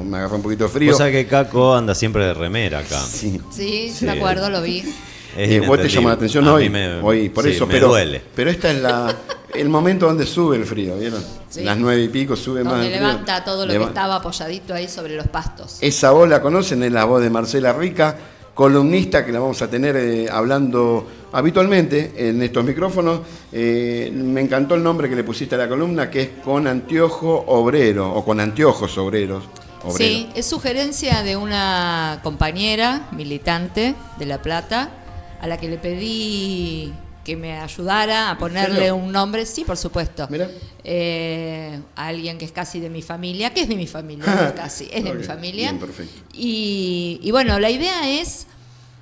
me agarró un poquito de frío. O sea que Caco anda siempre de remera acá. Sí. Sí, me acuerdo, lo vi. Vos te llamó la atención hoy, por sí, eso, me duele. Pero esta es el momento donde sube el frío, ¿vieron? Sí. Las 9:00 sube más Donde el frío. levanta todo lo que estaba apoyadito ahí sobre los pastos. Esa voz la conocen, es la voz de Marcela Rica, columnista que la vamos a tener hablando habitualmente en estos micrófonos. Me encantó el nombre que le pusiste a la columna, que es Con Anteojo Obrero, o Con Anteojos Obreros. Sí, es sugerencia de una compañera militante de La Plata, a la que le pedí que me ayudara a ponerle un nombre. Sí, por supuesto. Mira. A alguien que es casi de mi familia, que es de mi familia, no casi, es de mi familia. Bien, perfecto. Y bueno, la idea es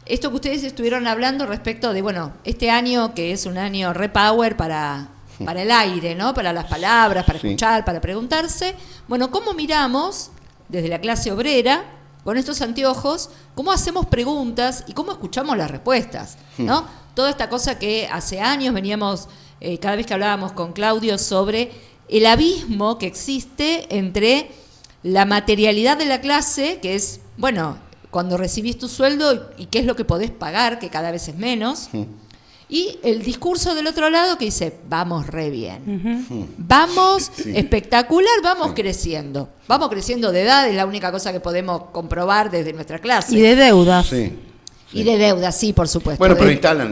esto que ustedes estuvieron hablando respecto de, bueno, este año que es un año repower para el aire, ¿no? Para las palabras, para escuchar, para preguntarse. Bueno, ¿cómo miramos desde la clase obrera, con estos anteojos, cómo hacemos preguntas y cómo escuchamos las respuestas, ¿no? Toda esta cosa que hace años veníamos, cada vez que hablábamos con Claudio, sobre el abismo que existe entre la materialidad de la clase, que es, bueno, cuando recibís tu sueldo y qué es lo que podés pagar, que cada vez es menos, y el discurso del otro lado que dice, vamos re bien, vamos espectacular, vamos creciendo de edad, es la única cosa que podemos comprobar desde nuestra clase. Y de deudas. Sí. Y de deudas, sí, por supuesto. Bueno, pero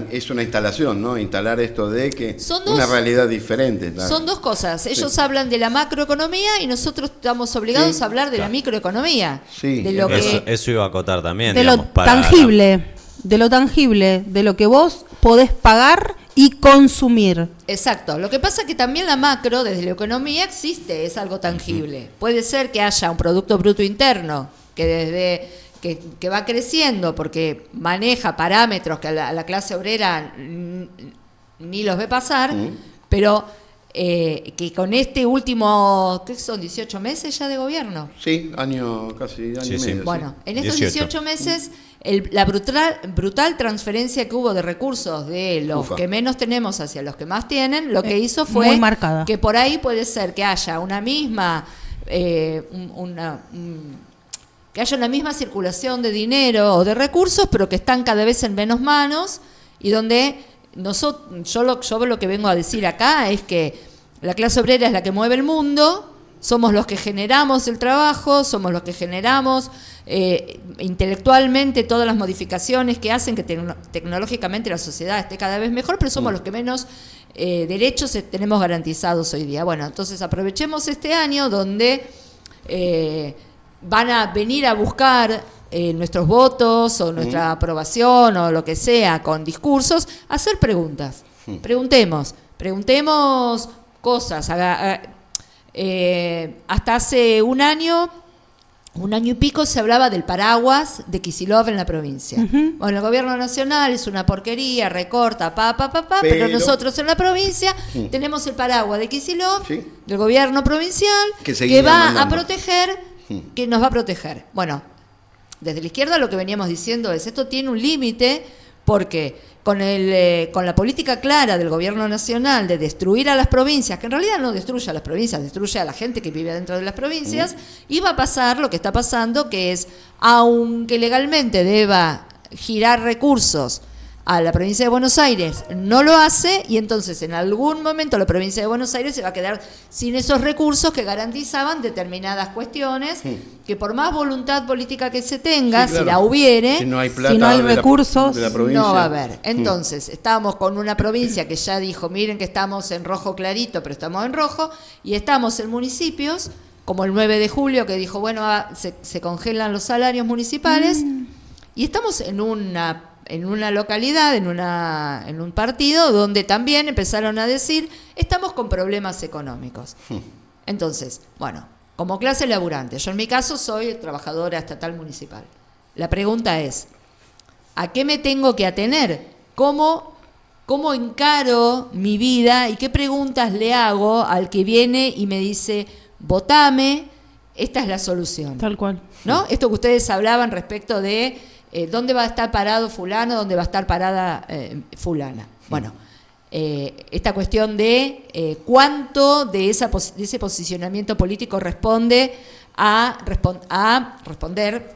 es una instalación, ¿no? Instalar esto de que una realidad diferente. Claro. Son dos cosas. Ellos hablan de la macroeconomía y nosotros estamos obligados a hablar de la microeconomía. Sí. De lo Eso iba a acotar también. De digamos, lo tangible, de lo que vos podés pagar y consumir. Exacto. Lo que pasa es que también la macro, desde la economía, existe, es algo tangible. Puede ser que haya un Producto Bruto Interno que va creciendo porque maneja parámetros que a la clase obrera ni los ve pasar, pero que con este último, ¿qué son? 18 meses ya de gobierno. Sí, casi año y medio. Bueno, en estos 18 meses, la brutal transferencia que hubo de recursos de los que menos tenemos hacia los que más tienen, lo que hizo fue muy marcada. Que por ahí puede ser que haya una misma que haya una misma circulación de dinero o de recursos, pero que están cada vez en menos manos, y donde yo lo que vengo a decir acá es que la clase obrera es la que mueve el mundo, somos los que generamos el trabajo, somos los que generamos intelectualmente todas las modificaciones que hacen que tecnológicamente la sociedad esté cada vez mejor, pero somos los que menos derechos tenemos garantizados hoy día. Bueno, entonces aprovechemos este año donde van a venir a buscar nuestros votos o nuestra aprobación o lo que sea con discursos, hacer preguntas. Preguntemos cosas. Hasta hace un año y pico se hablaba del paraguas de Kicillof en la provincia. Bueno, el gobierno nacional es una porquería, recorta, pero nosotros en la provincia tenemos el paraguas de Kicillof, del gobierno provincial, que va a proteger, que nos va a proteger. Bueno, desde la izquierda lo que veníamos diciendo es, esto tiene un límite, porque con la política clara del gobierno nacional de destruir a las provincias, que en realidad no destruye a las provincias, destruye a la gente que vive dentro de las provincias, iba a pasar lo que está pasando, que es, aunque legalmente deba girar recursos a la provincia de Buenos Aires, no lo hace, y entonces en algún momento la provincia de Buenos Aires se va a quedar sin esos recursos que garantizaban determinadas cuestiones, que por más voluntad política que se tenga, si la hubiere, si no hay plata, si no hay recursos, no va a haber. Entonces, estamos con una provincia que ya dijo, miren que estamos en rojo clarito, pero estamos en rojo, y estamos en municipios, como el 9 de julio, que dijo, bueno, se congelan los salarios municipales, y estamos en una localidad, en un partido donde también empezaron a decir, estamos con problemas económicos. Entonces, bueno, como clase laburante, yo en mi caso soy trabajadora estatal municipal. La pregunta es, ¿a qué me tengo que atener? ¿Cómo encaro mi vida y qué preguntas le hago al que viene y me dice, votame, esta es la solución? Tal cual. ¿No? Esto que ustedes hablaban respecto de ¿dónde va a estar parado fulano? ¿Dónde va a estar parada fulana? Bueno, esta cuestión de cuánto de ese posicionamiento político responde a responder,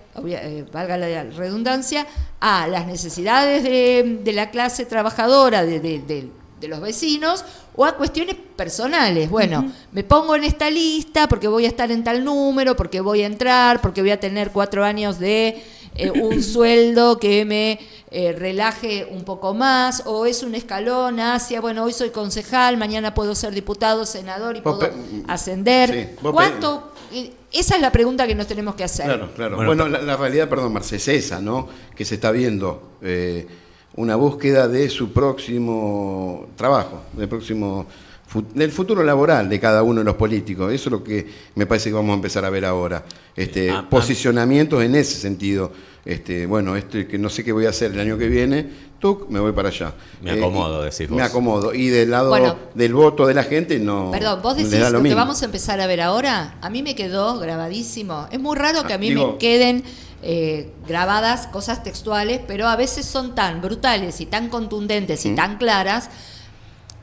valga la redundancia, a las necesidades de la clase trabajadora, de los vecinos, o a cuestiones personales. Bueno, me pongo en esta lista porque voy a estar en tal número, porque voy a entrar, porque voy a tener 4 años de un sueldo que me relaje un poco más, o es un escalón hacia, bueno, hoy soy concejal, mañana puedo ser diputado, senador y puedo ascender. Sí, ¿Cuánto? Esa es la pregunta que nos tenemos que hacer. Claro. Bueno, la realidad, perdón, Marce, es esa, ¿no? Que se está viendo una búsqueda de su próximo trabajo, del futuro laboral de cada uno de los políticos. Eso es lo que me parece que vamos a empezar a ver ahora. Posicionamientos en ese sentido. Que no sé qué voy a hacer el año que viene, me voy para allá. Me acomodo, decís vos. Me acomodo. Y del lado del voto de la gente, no. Perdón, vos decís lo que vamos a empezar a ver ahora, a mí me quedó grabadísimo. Es muy raro que a mí me queden grabadas cosas textuales, pero a veces son tan brutales y tan contundentes y tan claras.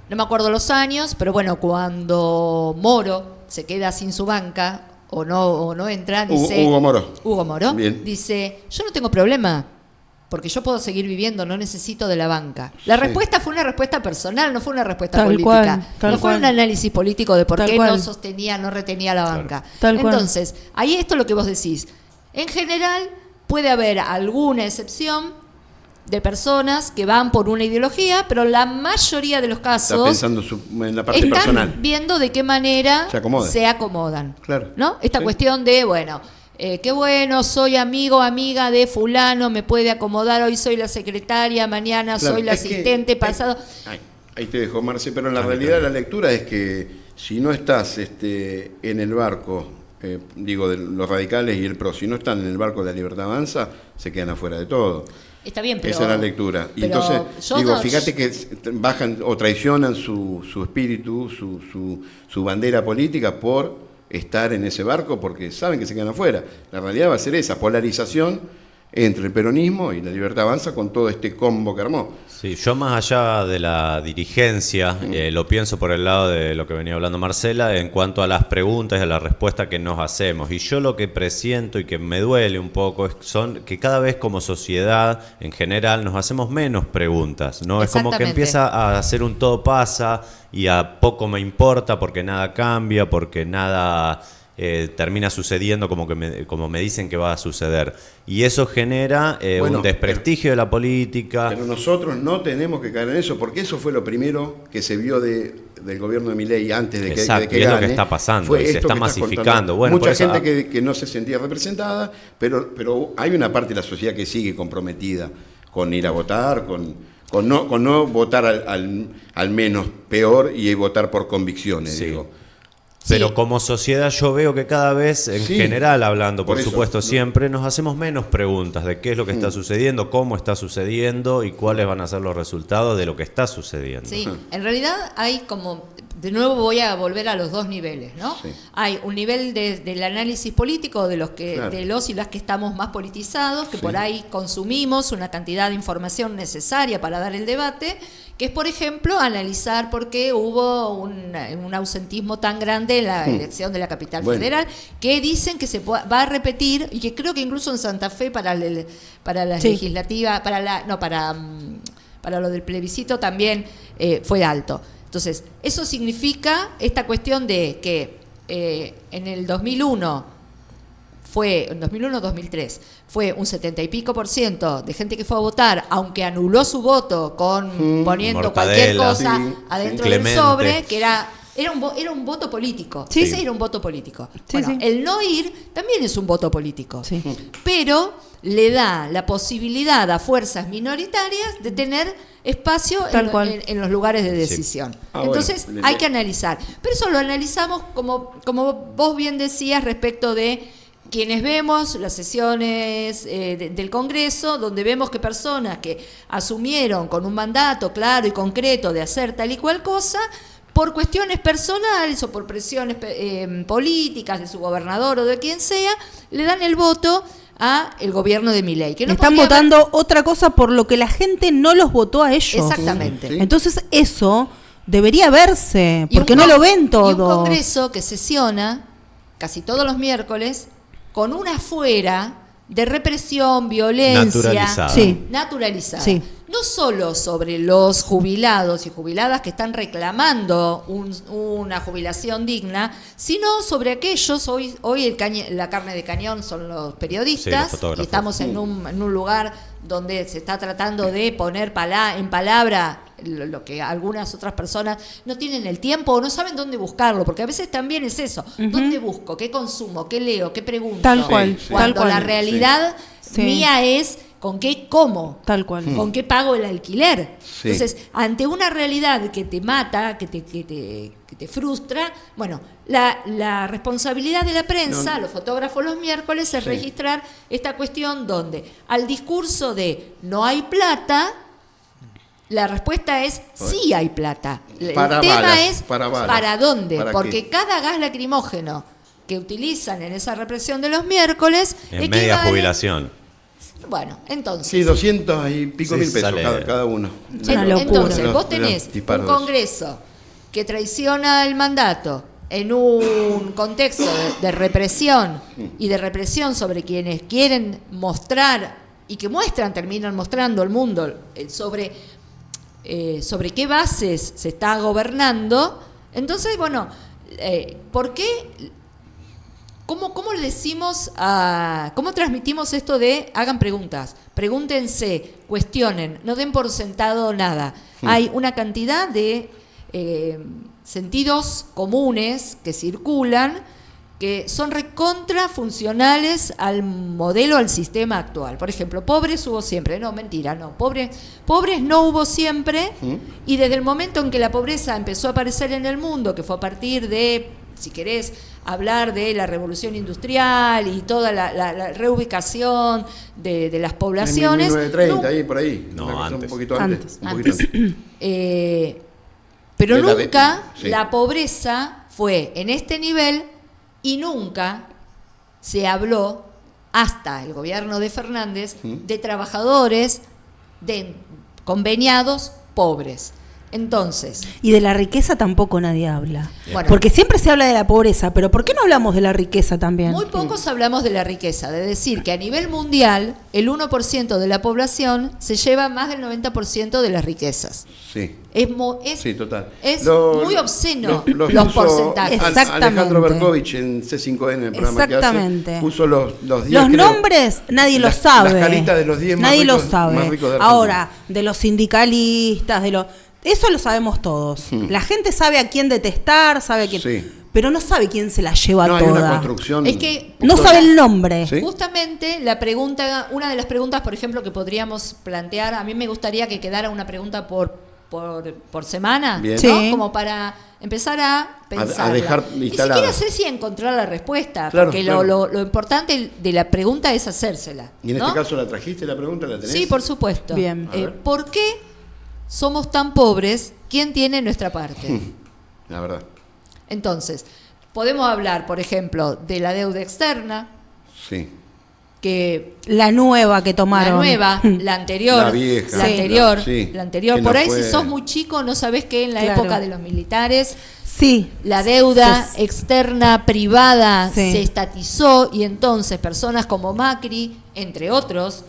No me acuerdo los años, pero bueno, cuando Moro se queda sin su banca o no entra, dice Hugo Moro Bien. Dice, yo no tengo problema, porque yo puedo seguir viviendo, no necesito de la banca. La respuesta fue una respuesta personal, no fue una respuesta política. No fue un análisis político de por qué no sostenía, no retenía la banca. Entonces, ahí esto es lo que vos decís. En general, puede haber alguna excepción de personas que van por una ideología, pero la mayoría de los casos está pensando en la parte personal. Están viendo de qué manera se acomodan. Claro. ¿No? Esta cuestión de, qué bueno, soy amiga de fulano, me puede acomodar, hoy soy la secretaria, mañana soy la asistente, pasado... Ahí te dejo, Marce, pero en la realidad la lectura es que si no estás en el barco, digo, de los radicales y el PRO, si no están en el barco de la Libertad Avanza, se quedan afuera de todo. Está bien, pero... Esa es la lectura. Y entonces, fíjate que bajan o traicionan su espíritu, su bandera política por estar en ese barco, porque saben que se quedan afuera. La realidad va a ser esa polarización entre el peronismo y la Libertad Avanza con todo este combo que armó. Sí, yo más allá de la dirigencia, lo pienso por el lado de lo que venía hablando Marcela, en cuanto a las preguntas y a la respuesta que nos hacemos. Y yo lo que presiento y que me duele un poco son que cada vez como sociedad en general nos hacemos menos preguntas, ¿no? Es como que empieza a hacer un todo pasa y a poco me importa porque nada cambia, porque nada... termina sucediendo como me dicen que va a suceder. Y eso genera un desprestigio de la política. Pero nosotros no tenemos que caer en eso, porque eso fue lo primero que se vio del gobierno de Milei antes de que gane. Es lo que está pasando, y se está masificando. Bueno, mucha gente que no se sentía representada, pero hay una parte de la sociedad que sigue comprometida con ir a votar, con no votar al menos peor y votar por convicciones, digo. Pero como sociedad yo veo que cada vez, en general hablando, por supuesto siempre, nos hacemos menos preguntas de qué es lo que está sucediendo, cómo está sucediendo y cuáles van a ser los resultados de lo que está sucediendo. Sí, en realidad hay como, de nuevo voy a volver a los dos niveles, ¿no? Sí. Hay un nivel del análisis político de los y las que estamos más politizados, que por ahí consumimos una cantidad de información necesaria para dar el debate, que es, por ejemplo, analizar por qué hubo un ausentismo tan grande en la elección de la capital federal, que dicen que se va a repetir, y que creo que incluso en Santa Fe para las legislativas, para lo del plebiscito también fue alto. Entonces, eso significa esta cuestión de que en el 2001-2003, fue un 70 y pico % de gente que fue a votar, aunque anuló su voto poniendo cualquier cosa adentro del sobre, que era un voto político. Sí. Ese era un voto político. El no ir también es un voto político. Sí. Pero le da la posibilidad a fuerzas minoritarias de tener espacio en los lugares de decisión. Entonces hay que analizar. Pero eso lo analizamos como vos bien decías respecto de quienes vemos las sesiones del Congreso, donde vemos que personas que asumieron con un mandato claro y concreto de hacer tal y cual cosa, por cuestiones personales o por presiones políticas de su gobernador o de quien sea, le dan el voto a el gobierno de Milei. Que no están votando otra cosa por lo que la gente no los votó a ellos. Exactamente. Sí. Entonces eso debería verse, porque no lo ven todo. Y un Congreso que sesiona casi todos los miércoles, con una fuera de represión, violencia, Naturalizada. Sí. naturalizada. Sí. No solo sobre los jubilados y jubiladas que están reclamando una jubilación digna, sino sobre aquellos, hoy la carne de cañón son los periodistas, Sí, los fotógrafos. y estamos en un lugar donde se está tratando de poner en palabra lo que algunas otras personas no tienen el tiempo o no saben dónde buscarlo, porque a veces también es eso, ¿dónde busco? ¿Qué consumo? ¿Qué leo? ¿Qué pregunto? Tal cual, Sí, sí. Cuando tal cual. la realidad Sí. mía es con qué como, Tal cual. con qué pago el alquiler. Sí. Entonces, ante una realidad que te mata, que te frustra, bueno, la responsabilidad de la prensa, los fotógrafos los miércoles, es Sí. registrar esta cuestión donde al discurso de no hay plata, la respuesta es sí hay plata. El Para tema balas, es para balas. ¿para dónde? ¿Para Porque qué? cada gas lacrimógeno que utilizan en esa represión de los miércoles En media equivale- jubilación. Bueno, entonces Sí, 200 y pico Sí, mil pesos sale- cada uno. Es una locura. Entonces, Los- vos los tenés disparos. un Congreso que traiciona el mandato en un contexto de represión y de represión sobre quienes quieren mostrar y que terminan mostrando al mundo sobre qué bases se está gobernando. Entonces, bueno, ¿por qué? ¿Cómo le decimos cómo transmitimos esto de hagan preguntas, pregúntense, cuestionen, no den por sentado nada? Hay una cantidad de sentidos comunes que circulan que son recontra funcionales al modelo, al sistema actual. Por ejemplo, pobres hubo siempre. No, mentira, no. Pobres no hubo siempre. Y desde el momento en que la pobreza empezó a aparecer en el mundo, que fue a partir de, si querés, hablar de la revolución industrial y toda la reubicación de las poblaciones. En 1930, nu- ahí por ahí. No, Una cosa antes. Un poquito antes. Un Antes. poquito antes. Pero De la nunca sí. la pobreza fue en este nivel y nunca se habló, hasta el gobierno de Fernández, de trabajadores conveniados pobres. Entonces, Y de la riqueza tampoco nadie habla. Bueno. Porque siempre se habla de la pobreza, pero ¿por qué no hablamos de la riqueza también? muy pocos hablamos de la riqueza, de decir que a nivel mundial el 1% de la población se lleva más del 90% de las riquezas. Sí. Es Sí, total. es Lo- muy obsceno los los puso porcentajes. Exactamente. Alejandro Berkovich en C5N, en el programa que Exactamente. hace, puso los 10, Los creo. nombres nadie los Las- sabe. las caritas de los 10 más nadie ricos- lo sabe. más ricos de Argentina. Ahora, de los sindicalistas, eso lo sabemos todos. La gente sabe a quién detestar, sabe a quién, Sí. pero no sabe quién se la lleva No hay toda. una construcción. Es que No sabe el nombre. Sí. justamente una de las preguntas, por ejemplo, que podríamos plantear, a mí me gustaría que quedara una pregunta por semana, Bien. ¿no? Sí. Como para empezar a pensar. dejar Ni instalada. siquiera sé si encontrar la respuesta, Claro, porque claro. lo importante de la pregunta es hacérsela. Y en ¿no? este caso la trajiste la pregunta, ¿la tenés? Sí, por supuesto. Bien. A ver. ¿Por qué somos tan pobres? ¿Quién tiene nuestra parte? La verdad. Entonces, podemos hablar, por ejemplo, de la deuda externa, Sí. que La nueva que tomaron. la nueva, la anterior, La vieja. la Sí. anterior, Sí. la anterior. Que Por no ahí, fue- si sos muy chico, no sabés que en la Claro. época de los militares Sí. la deuda Sí. externa privada Sí. se estatizó y entonces personas como Macri, entre otros,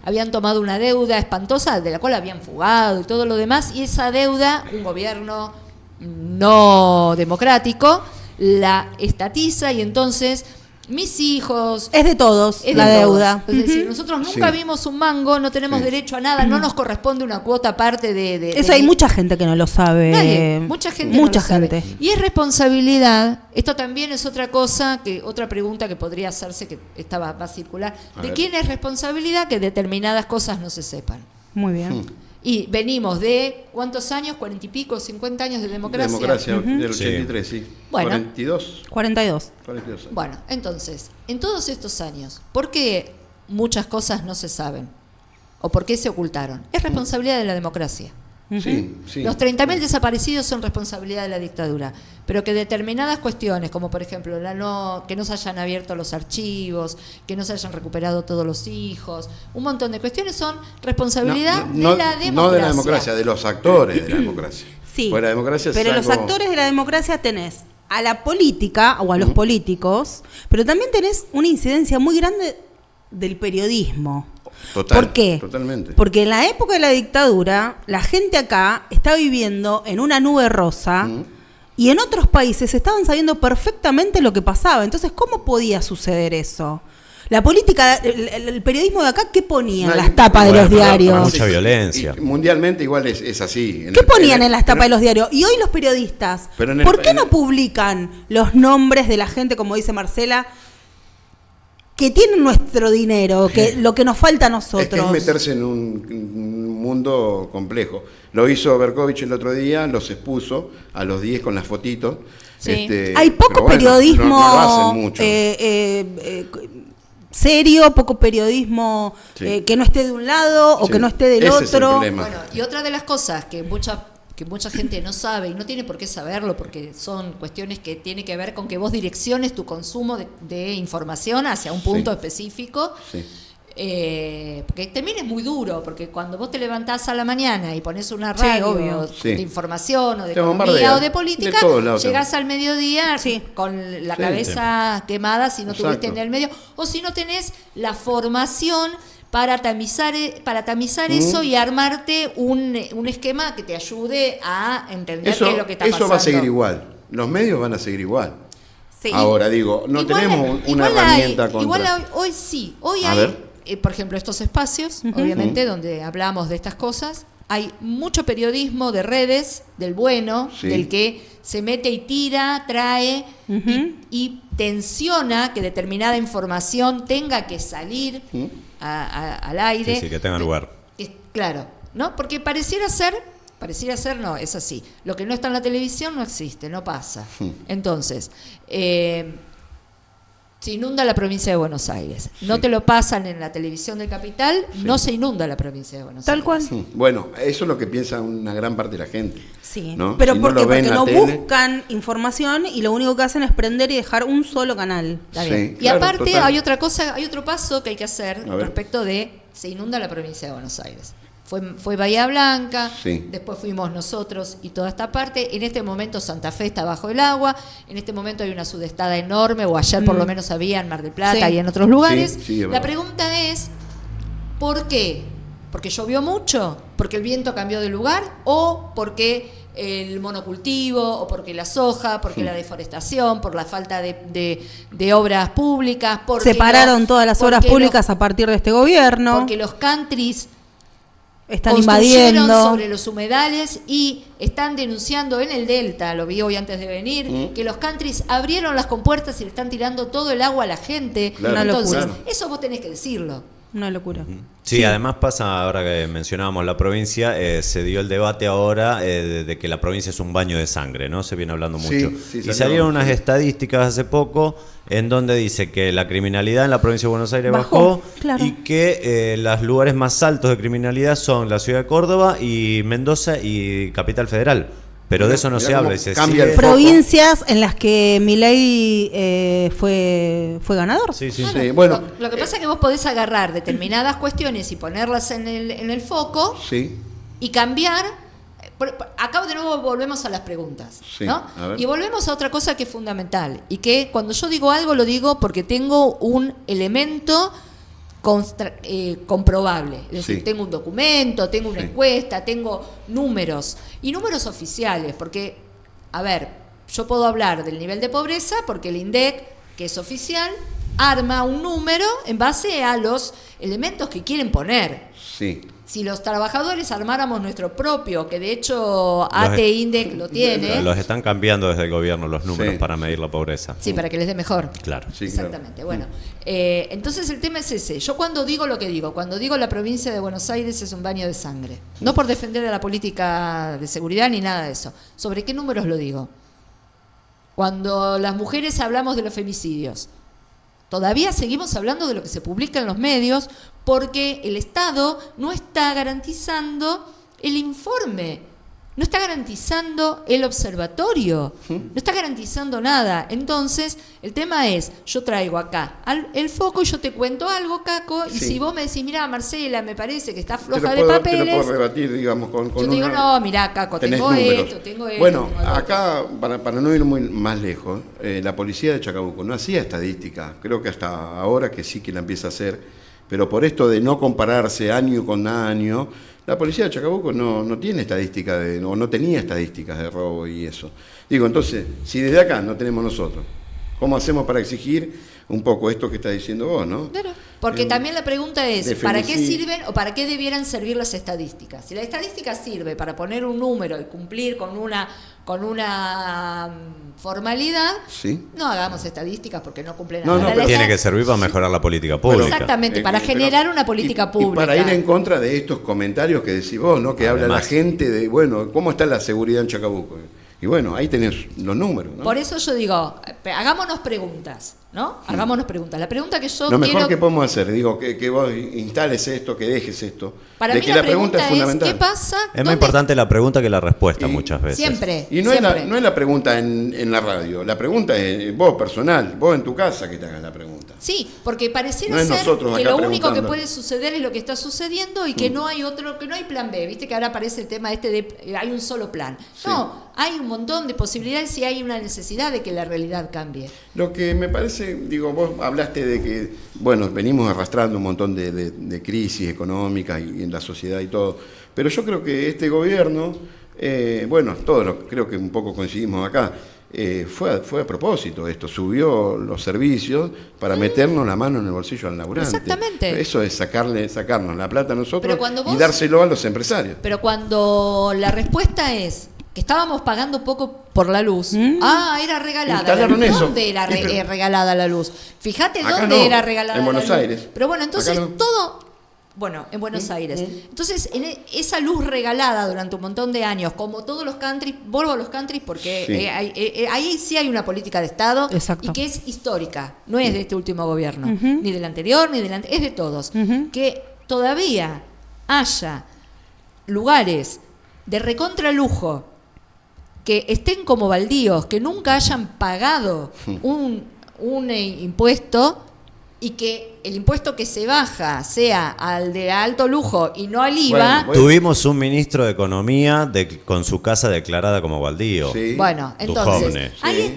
habían tomado una deuda espantosa de la cual habían fugado y todo lo demás, y esa deuda, un gobierno no democrático, la estatiza y entonces mis hijos... Es de todos es la de todos. deuda. Es decir, nosotros nunca Sí. vimos un mango, no tenemos Sí. derecho a nada, no nos corresponde una cuota aparte de Eso hay mucha gente que no lo sabe. Nadie, mucha gente Mucha no lo sabe. gente. Y es responsabilidad, esto también es otra cosa, otra pregunta que podría hacerse, que va a circular, A ¿de ver. quién es responsabilidad que determinadas cosas no se sepan? Muy bien. Y venimos de, ¿cuántos años? 40 y pico, 50 años de democracia. Democracia del Sí. 83, sí. Bueno. 42. 42. 42 años. Bueno, entonces, en todos estos años, ¿por qué muchas cosas no se saben? ¿O por qué se ocultaron? Es responsabilidad de la democracia. Sí, sí. Los 30.000 desaparecidos son responsabilidad de la dictadura, pero que determinadas cuestiones, como por ejemplo que no se hayan abierto los archivos, que no se hayan recuperado todos los hijos, un montón de cuestiones son responsabilidad de la democracia. No de la democracia, de los actores de la democracia. Sí. Porque la democracia es pero los algo- actores de la democracia tenés a la política o a los políticos, pero también tenés una incidencia muy grande del periodismo. Total, ¿Por qué? Totalmente. Porque en la época de la dictadura, la gente acá está viviendo en una nube rosa y en otros países estaban sabiendo perfectamente lo que pasaba. Entonces, ¿cómo podía suceder eso? La política, el periodismo de acá, ¿qué ponían en las tapas de los diarios? Mucha violencia. Y mundialmente igual es así. ¿Qué ponían en las tapas de los diarios? Y hoy los periodistas, ¿por qué no publican los nombres de la gente, como dice Marcela, que tienen nuestro dinero, que lo que nos falta a nosotros? Es meterse en un mundo complejo. Lo hizo Berkovich el otro día, los expuso a los 10 con las fotitos. Sí. Hay poco periodismo no lo hacen mucho. serio, poco periodismo que no esté de un lado o que no esté del Ese es el otro. problema. Bueno, y otra de las cosas que mucha gente no sabe y no tiene por qué saberlo porque son cuestiones que tienen que ver con que vos direcciones tu consumo de información hacia un punto específico. Sí. Porque también es muy duro, porque cuando vos te levantás a la mañana y pones una radio obvio. de información o de Te economía bombardean. o de política, De todos lados llegás al mediodía Sí. con la cabeza quemada si no Exacto. tuviste en el medio, o si no tenés la formación para tamizar eso y armarte un esquema que te ayude a entender qué es lo que está pasando. Eso va a seguir igual. Los medios van a seguir igual. Sí. Ahora digo, no Igual tenemos una igual herramienta hay, contra. igual hoy sí, hoy A hay, ver. por ejemplo, estos espacios, obviamente, donde hablamos de estas cosas. Hay mucho periodismo de redes, del bueno, Sí. del que se mete y tira, trae y tensiona que determinada información tenga que salir al aire. Sí, que tenga lugar. Claro, ¿no? Porque pareciera ser, no, es así. Lo que no está en la televisión no existe, no pasa. Entonces, se inunda la provincia de Buenos Aires. No te lo pasan en la televisión de Capital, no se inunda la provincia de Buenos Tal Aires. cual. Bueno, eso es lo que piensa una gran parte de la gente. Sí. ¿no? Pero Si ¿por no qué? lo ven Porque en no la tele. buscan información y lo único que hacen es prender y dejar un solo canal. Está Sí, bien. Y claro, aparte total. hay otra cosa, hay otro paso que hay que hacer A ver. respecto de se inunda la provincia de Buenos Aires. Fue Bahía Blanca, Sí. después fuimos nosotros y toda esta parte. En este momento Santa Fe está bajo el agua, en este momento hay una sudestada enorme, o ayer por lo menos había en Mar del Plata Sí. y en otros lugares. Sí, es La verdad. pregunta es, ¿por qué? ¿Porque llovió mucho? ¿Porque el viento cambió de lugar? ¿O porque el monocultivo? ¿O porque la soja? ¿Porque la deforestación? ¿Por la falta de obras públicas? Porque Separaron todas las obras porque públicas a partir de este gobierno. porque los countries Están construyeron invadiendo. sobre los humedales y están denunciando en el Delta, lo vi hoy antes de venir, que los countries abrieron las compuertas y le están tirando todo el agua a la gente. Claro, Entonces, claro. eso vos tenés que decirlo. Una locura. Sí, además pasa, ahora que mencionábamos la provincia, se dio el debate ahora de que la provincia es un baño de sangre, ¿no? Se viene hablando Sí, mucho. sí, Y salió. salieron unas estadísticas hace poco en donde dice que la criminalidad en la provincia de Buenos Aires bajó, claro. y que los lugares más altos de criminalidad son la ciudad de Córdoba y Mendoza y Capital Federal. Pero de eso no Mirá se cómo habla. Y se cambia el sigue- foco. Provincias en las que Milei fue ganador. Sí, sí. Sí, bueno, Lo que pasa es que vos podés agarrar determinadas cuestiones y ponerlas en el foco sí, y cambiar. Acá de nuevo volvemos a las preguntas, Sí, ¿no? a ver. Y volvemos a otra cosa que es fundamental y que cuando yo digo algo lo digo porque tengo un elemento comprobable. Es decir, Sí. tengo un documento, tengo una Sí. encuesta, tengo números y números oficiales, porque, a ver, yo puedo hablar del nivel de pobreza porque el INDEC, que es oficial, arma un número en base a los elementos que quieren poner. sí. Si los trabajadores armáramos nuestro propio, que de hecho ATE INDEC lo tiene, Los están cambiando desde el gobierno los números Sí. para medir la pobreza. sí, para que les dé mejor. Claro. Sí, claro. Exactamente. Bueno, entonces el tema es ese. Yo cuando digo lo que digo, cuando digo la provincia de Buenos Aires es un baño de sangre, no por defender a la política de seguridad ni nada de eso. ¿Sobre qué números lo digo? Cuando las mujeres hablamos de los femicidios, todavía seguimos hablando de lo que se publica en los medios porque el Estado no está garantizando el informe no está garantizando el observatorio, no está garantizando nada. Entonces, el tema es, yo traigo acá el foco y yo te cuento algo, Caco, y si vos me decís, mira, Marcela, me parece que está floja de papeles, te lo puedo rebatir, digamos, con yo te digo, no, mirá, Caco, tengo esto, Bueno, tengo acá, para no ir muy más lejos, la policía de Chacabuco no hacía estadística, creo que hasta ahora que sí que la empieza a hacer, pero por esto de no compararse año con año, la policía de Chacabuco no tiene estadística, no tenía estadísticas de robo y eso. Digo, entonces, si desde acá no tenemos nosotros, ¿cómo hacemos para exigir un poco esto que está diciendo vos, no? Claro, porque también la pregunta es, ¿para qué sirven o para qué debieran servir las estadísticas? Si la estadística sirve para poner un número y cumplir con una formalidad, no hagamos estadísticas porque no cumplen nada. No, tiene que servir para mejorar la política pública. Exactamente, para generar una política pública. Y para ir en contra de estos comentarios que decís vos, ¿no? Que habla la gente de, bueno, ¿cómo está la seguridad en Chacabuco? Y bueno, ahí tenés los números, ¿no? Por eso yo digo, hagámonos preguntas, ¿no? Hagámonos preguntas. La pregunta que yo lo mejor que podemos hacer, digo, que vos instales esto, que dejes esto. Para mí la pregunta es fundamental. ¿Qué pasa? Es más importante la pregunta que la respuesta muchas veces. Siempre. Y no es la pregunta en la radio, la pregunta es vos personal, vos en tu casa que te hagas la pregunta. Sí, porque pareciera ser que lo único que puede suceder es lo que está sucediendo y que no hay otro, que no hay plan B. Viste que ahora aparece el tema de hay un solo plan. Sí. No, hay un montón de posibilidades y hay una necesidad de que la realidad cambie. Lo que me parece, digo, vos hablaste de que, bueno, venimos arrastrando un montón de crisis económicas y en la sociedad y todo, pero yo creo que este gobierno, bueno, todos creo que un poco coincidimos acá, fue a propósito esto, subió los servicios para meternos la mano en el bolsillo al laburante. Exactamente. Eso es sacarnos la plata a nosotros y dárselo a los empresarios. Pero cuando la respuesta es que estábamos pagando poco por la luz. Era regalada. ¿Dónde era regalada la luz? Fíjate dónde era regalada la luz. En Buenos Aires. Pero bueno, entonces todo... Bueno, en Buenos Aires. Entonces, esa luz regalada durante un montón de años, como todos los countries, vuelvo a los countries porque ahí sí hay una política de Estado. Exacto. Y que es histórica, no es de este último gobierno, ni del anterior, ni del es de todos. Que todavía haya lugares de recontralujo que estén como baldíos, que nunca hayan pagado un impuesto y que el impuesto que se baja sea al de alto lujo y no al IVA. Bueno. Tuvimos un ministro de Economía con su casa declarada como baldío. Sí. Bueno, entonces, ahí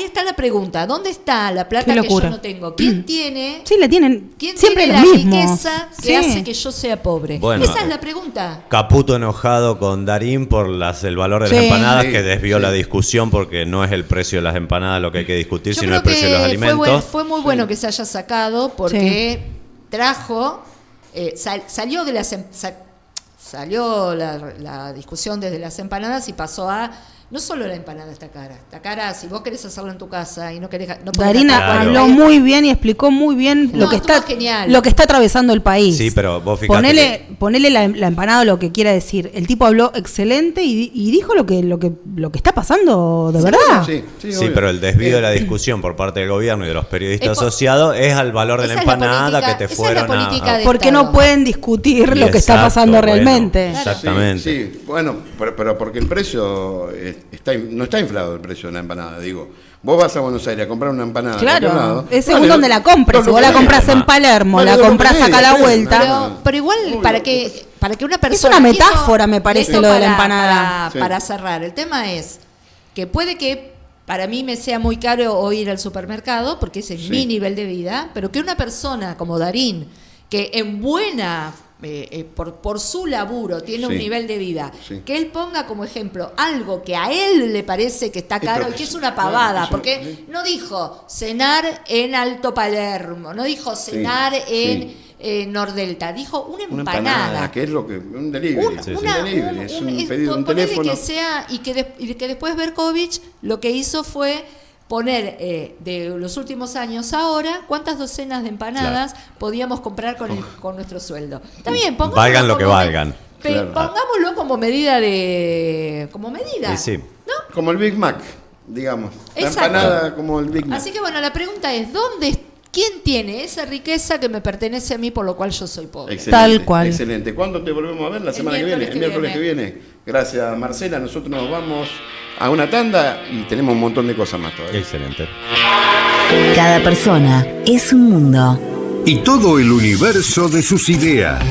está la pregunta. ¿Dónde está la plata que yo no tengo? ¿Quién tiene? Sí, la tienen. ¿Quién siempre tiene la riqueza que hace que yo sea pobre? Bueno, esa es la pregunta. Caputo enojado con Darín por el valor de las empanadas, que desvió la discusión porque no es el precio de las empanadas lo que hay que discutir, sino el precio de los alimentos. Fue muy bueno que se haya sacado porque trajo, salió la discusión desde las empanadas y pasó a no solo la empanada está cara, si vos querés hacerlo en tu casa y no querés, no podés. Darina habló muy bien y explicó muy bien lo que está atravesando el país. Sí, pero vos fijate ponele la empanada lo que quiera decir. El tipo habló excelente y dijo lo que está pasando de verdad. Sí, pero el desvío de la discusión por parte del gobierno y de los periodistas asociados es al valor de la empanada que te fueron a... Porque no pueden discutir lo que está pasando realmente. Exactamente. Sí, bueno, pero porque el precio no está inflado el precio de la empanada, digo. Vos vas a Buenos Aires a comprar una empanada. Claro, es según donde la compres. Si vos la compras en Palermo, la compras acá a la vuelta. Pero igual, para que una persona... Es una metáfora, me parece, lo de la empanada. Para cerrar, el tema es que puede que para mí me sea muy caro o ir al supermercado, porque ese es mi nivel de vida, pero que una persona como Darín, que en buena... por su laburo tiene un nivel de vida, que él ponga como ejemplo algo que a él le parece que está caro y que es una pavada, porque no dijo cenar en Alto Palermo, no dijo cenar en Nordelta, dijo una empanada, que es lo que un delivery, es un pedido de un teléfono, que sea y que después Berkovich lo que hizo fue poner de los últimos años ahora cuántas docenas de empanadas podíamos comprar con nuestro sueldo. Está bien, valgan lo que valgan. Pongámoslo como medida sí. ¿no? Como el Big Mac, digamos. Exacto. La empanada como el Big Mac. Así que bueno, la pregunta es, ¿dónde ¿Quién tiene esa riqueza que me pertenece a mí, por lo cual yo soy pobre? Excelente, Tal cual. Excelente. ¿Cuándo te volvemos a ver? La semana que viene. El miércoles que viene. Gracias, Marcela. Nosotros nos vamos a una tanda y tenemos un montón de cosas más todavía. Excelente. Cada persona es un mundo. Y todo el universo de sus ideas.